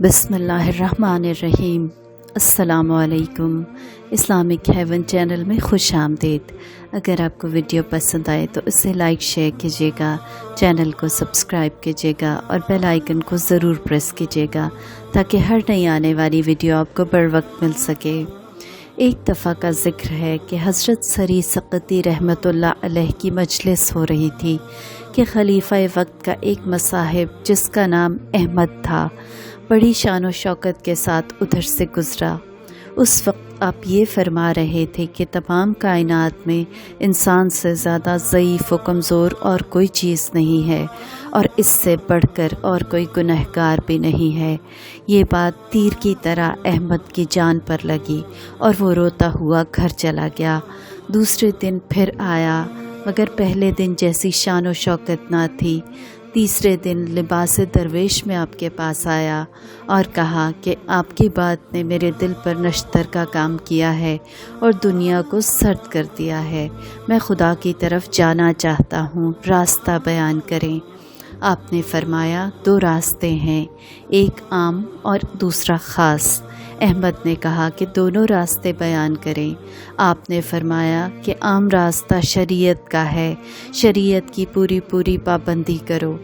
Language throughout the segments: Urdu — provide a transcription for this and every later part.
بسم اللہ الرحمن الرحیم۔ السلام علیکم۔ اسلامک ہیون چینل میں خوش آمدید۔ اگر آپ کو ویڈیو پسند آئے تو اسے لائک شیئر کیجیے گا، چینل کو سبسکرائب کیجیے گا اور بیل آئیکن کو ضرور پریس کیجیے گا تاکہ ہر نئی آنے والی ویڈیو آپ کو بر وقت مل سکے۔ ایک دفعہ کا ذکر ہے کہ حضرت سری سقطی رحمۃ اللہ علیہ کی مجلس ہو رہی تھی کہ خلیفہ وقت کا ایک مصاحب جس کا نام احمد تھا بڑی شان و شوکت کے ساتھ ادھر سے گزرا۔ اس وقت آپ یہ فرما رہے تھے کہ تمام کائنات میں انسان سے زیادہ ضعیف و کمزور اور کوئی چیز نہیں ہے اور اس سے بڑھ کر اور کوئی گنہگار بھی نہیں ہے۔ یہ بات تیر کی طرح احمد کی جان پر لگی اور وہ روتا ہوا گھر چلا گیا۔ دوسرے دن پھر آیا مگر پہلے دن جیسی شان و شوکت نہ تھی۔ تیسرے دن لباس درویش میں آپ کے پاس آیا اور کہا کہ آپ کی بات نے میرے دل پر نشتر کا کام کیا ہے اور دنیا کو سرد کر دیا ہے۔ میں خدا کی طرف جانا چاہتا ہوں، راستہ بیان کریں۔ آپ نے فرمایا 2 راستے ہیں، ایک عام اور دوسرا خاص۔ احمد نے کہا کہ دونوں راستے بیان کریں۔ آپ نے فرمایا کہ عام راستہ شریعت کا ہے، شریعت کی پوری پابندی کرو۔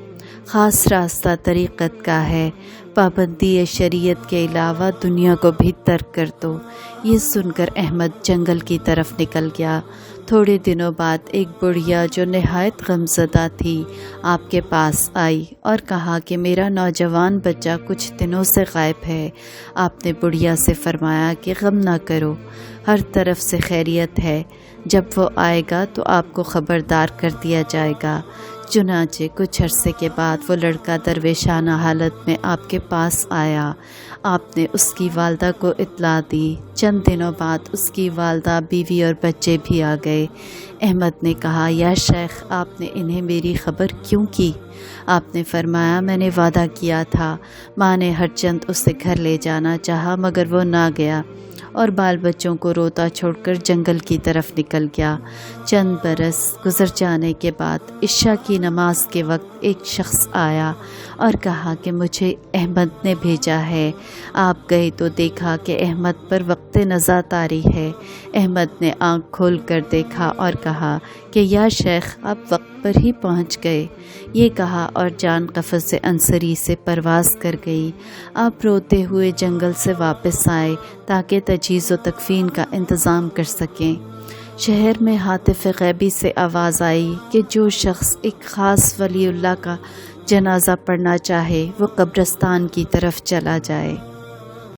خاص راستہ طریقت کا ہے، پابندی شریعت کے علاوہ دنیا کو بھی ترک کر دو۔ یہ سن کر احمد جنگل کی طرف نکل گیا۔ تھوڑے دنوں بعد ایک بڑھیا جو نہایت غمزدہ تھی آپ کے پاس آئی اور کہا کہ میرا نوجوان بچہ کچھ دنوں سے غائب ہے۔ آپ نے بڑھیا سے فرمایا کہ غم نہ کرو، ہر طرف سے خیریت ہے، جب وہ آئے گا تو آپ کو خبردار کر دیا جائے گا۔ چنانچہ کچھ عرصے کے بعد وہ لڑکا درویشانہ حالت میں آپ کے پاس آیا۔ آپ نے اس کی والدہ کو اطلاع دی۔ چند دنوں بعد اس کی والدہ، بیوی اور بچے بھی آ گئے۔ احمد نے کہا یا شیخ، آپ نے انہیں میری خبر کیوں کی؟ آپ نے فرمایا میں نے وعدہ کیا تھا۔ ماں نے ہر چند اسے گھر لے جانا چاہا مگر وہ نہ گیا اور بال بچوں کو روتا چھوڑ کر جنگل کی طرف نکل گیا۔ چند برس گزر جانے کے بعد عشاء کی نماز کے وقت ایک شخص آیا اور کہا کہ مجھے احمد نے بھیجا ہے۔ آپ گئے تو دیکھا کہ احمد پر وقت نزا طاری ہے۔ احمد نے آنکھ کھول کر دیکھا اور کہا کہ یا شیخ، آپ وقت پر ہی پہنچ گئے۔ یہ کہا اور جان قفس انصری سے پرواز کر گئی۔ آپ روتے ہوئے جنگل سے واپس آئے تاکہ تجہیز و تکفین کا انتظام کر سکیں۔ شہر میں ہاتف غیبی سے آواز آئی کہ جو شخص ایک خاص ولی اللہ کا جنازہ پڑھنا چاہے وہ قبرستان کی طرف چلا جائے۔